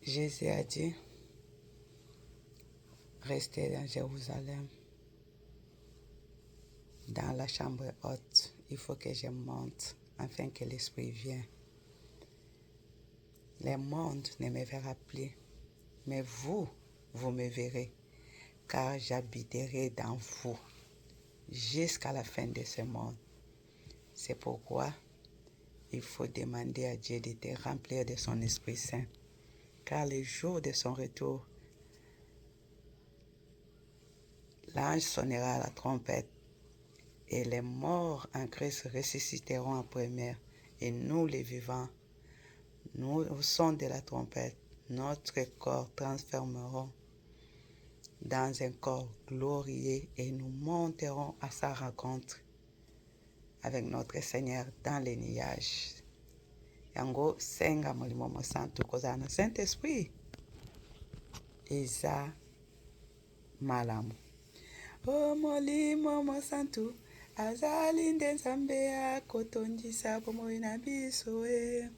Jésus a dit, restez dans Jérusalem, dans la chambre haute. Il faut que je monte afin que l'Esprit vienne. Le monde ne me verra plus, mais vous me verrez, car j'habiterai dans vous jusqu'à la fin de ce monde. C'est pourquoi il faut demander à Dieu de te remplir de son Esprit Saint, car le jour de son retour, l'ange sonnera à la trompette et les morts en Christ ressusciteront en première, et nous les vivants, nous au son de la trompette, notre corps transformeront dans un corps glorieux et nous monterons à sa rencontre avec notre Seigneur dans les nuages. Yango senga mulimo mosantu kozana Saint-Esprit eza malamu. O molimo mosantu azali nde Nzambe akotondisa bomoi na biso e.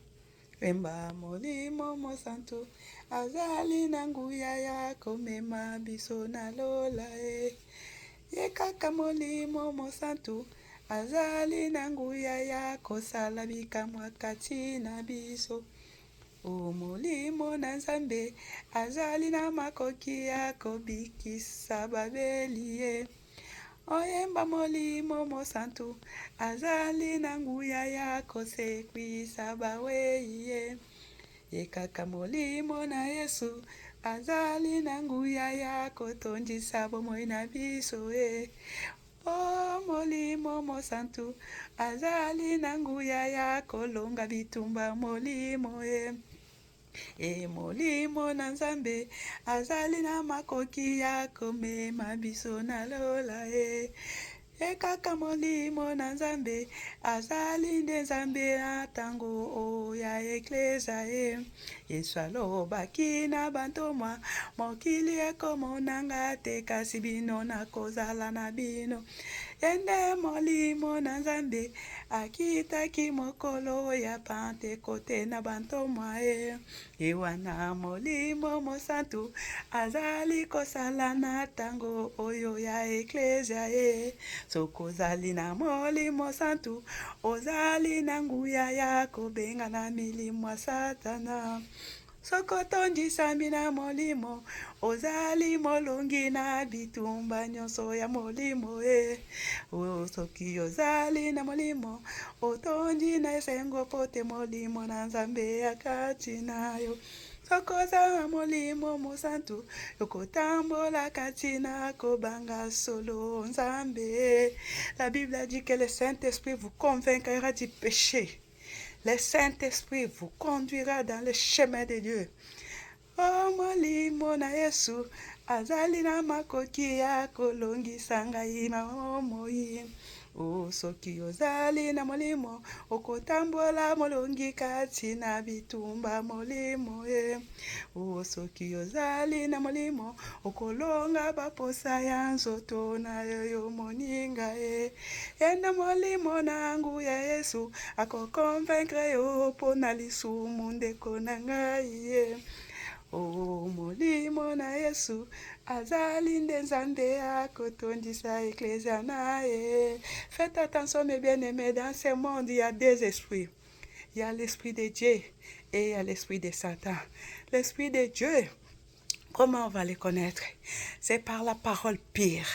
Wemba molimo mosantu azali na nguya ya komema biso na lola e. Ye kaka molimo mosantu azali na nguya ya kosala bikamwa kati na biso. O molimo na Nzambe azali na makoki ya kobikisa babeli ye. Oyemba molimo mosantu azali na nguya ya kosekwisa bawei ye. Ye kaka molimo na Yesu azali na nguya ya kotondisa bomoi na biso e. O molimo mosantu azali na nguya ya kolonga bitumba molimo e. E molimo na Nzambe azali na makoki ya komema biso na lola e. E kaka molimo na Nzambe azali nde Nzambe na tango oya eklezia e. Yesu alobaki na bantomwa mokili ekomonanga te kasi bino nakozala na bino. Yende molimo na Nzambe akitaki mokolo ya Pentekote na bantomwa e. Ewana molimo mosantu azali kosala na tango oyo ya eklezia e. Sokozali na molimo santu ozali na nguya ya kobenga na milimo ya Satana. Sokotondisami na molimo ozali molongi na bitumba nyonso ya molimo e. Soki ozali na molimo otondi na esengo pote molimo na Nzambe akati na yo. Sokoza molimo mosantu yokotambola kati na kobanga solo Nzambe. La Bible a dit que le Saint-Esprit vous convaincra du péché. Le Saint-Esprit vous conduira dans le chemin de Dieu. O molimo na Yesu azali na makoki ya kolongisa ngai mamoi. O soki ozali na molimo okotambola molongi kati na bitumba molimo e. O soki ozali na molimo okolonga baposa ya nzoto na yo moninga e. Yenda molimo na nguya Yesu akokonvaincre yo pona lisumu ndeko na ngai e. O molimo na Yesu azali nde Nzambe akotondisa eklezia na e. Faites attention mes bien-aimés, dans ce monde il y a deux esprits. Il y a l'esprit de Dieu et il y a l'esprit de Satan. L'esprit de Dieu, comment on va le connaître? C'est par la parole pure,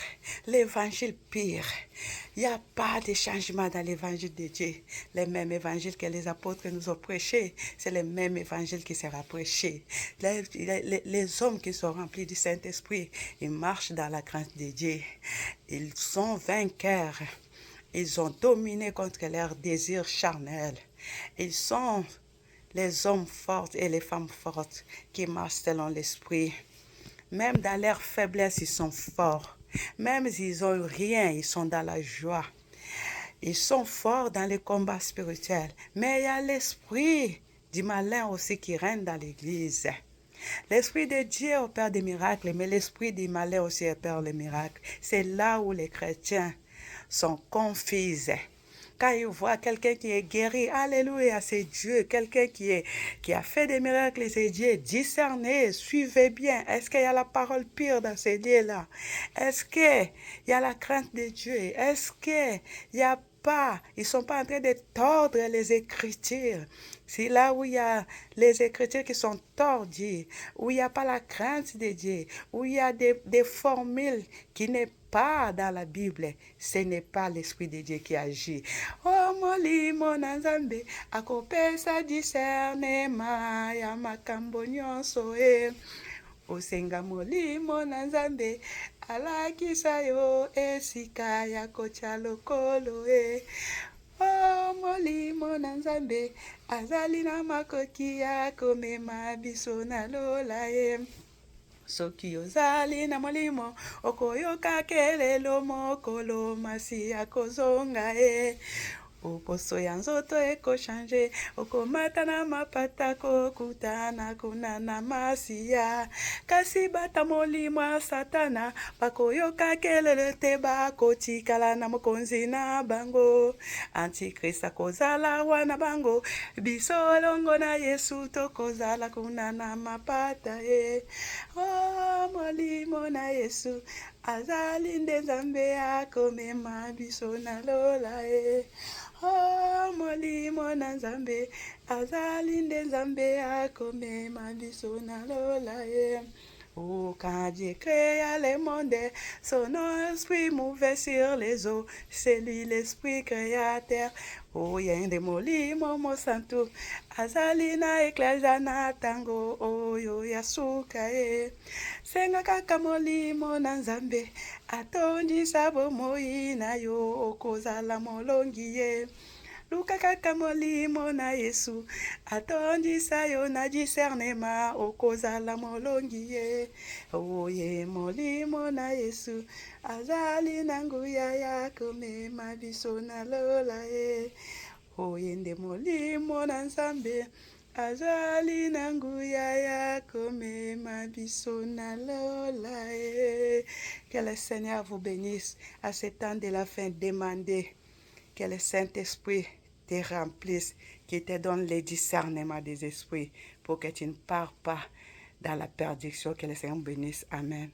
l'évangile pur. Il n'y a pas de changement dans l'évangile de Dieu. Le même évangile que les apôtres nous ont prêché, c'est le même évangile qui sera prêché. Les hommes qui sont remplis du Saint-Esprit, ils marchent dans la grâce de Dieu. Ils sont vainqueurs. Ils ont dominé contre leurs désirs charnels. Ils sont les hommes forts et les femmes fortes qui marchent selon l'Esprit. Même dans leur faiblesse, ils sont forts. Même s'ils n'ont rien, ils sont dans la joie. Ils sont forts dans les combats spirituels. Mais il y a l'esprit du malin aussi qui règne dans l'église. L'esprit de Dieu opère des miracles, mais l'esprit du malin aussi opère les miracles. C'est là où les chrétiens sont confus. Quand il voit quelqu'un qui est guéri, alléluia, c'est Dieu. Quelqu'un qui a fait des miracles, c'est Dieu. Discernez, suivez bien. Est-ce qu'il y a la parole pure dans ces lieux-là? Est-ce qu'il y a la crainte de Dieu? Est-ce qu'il y a pas, ils ne sont pas en train de tordre les Écritures. C'est là où il y a les Écritures qui sont tordues, où il n'y a pas la crainte de Dieu, où il y a des formules qui n'est pas dans la Bible. Ce n'est pas l'Esprit de Dieu qui agit. Oh, molimo na nzambe, akopesa discernement ya makambo nyonso e. Osenga molimo na nzambe alakisa yo esika ya kotya lokolo e. Oh, molimo na nzambe azali na makoki ya komema biso na lola e. Soki ozali na molimo okoyoka kelelo mokolo masi akozonga e. Poso ya nzoto ekochange okomata na mapata kokutana kuna na masiya. Kasi bata molimo ya satana bakoyoka kelele te bakotikala na mokonzi na bango. Antikrista kozala wana bango biso elongo na Yesu tokozala kuna na mapata e. Oh, molimo na Yesu azali nde nzambe akomema biso na lola e. Oh, molimo na nzambe azali nde nzambe akomema biso na lola e. Oh, quand Dieu créa le monde, son esprit mouvait sur les eaux, c'est lui l'esprit créateur. Oh, yende molimo mo santu azali na eklesia na tango oyo yasuka e. Senga kaka molimo na nzambe atondisa bomoi na yo okozala molongi ye. Luka kaka molimo na Yesu atondisa yo na discernement okozala molongi ye. Oye molimo na Yesu azali na nguya ya komema biso na lola e. Oye nde molimo na nzambe azali na nguya ya komema biso na lola e. Que le Seigneur vous bénisse. À ce temps de la fin, demandez que le Saint-Esprit te remplisse, qu'il te donne le discernement des esprits pour que tu ne pars pas dans la perdition. Que le Seigneur bénisse. Amen.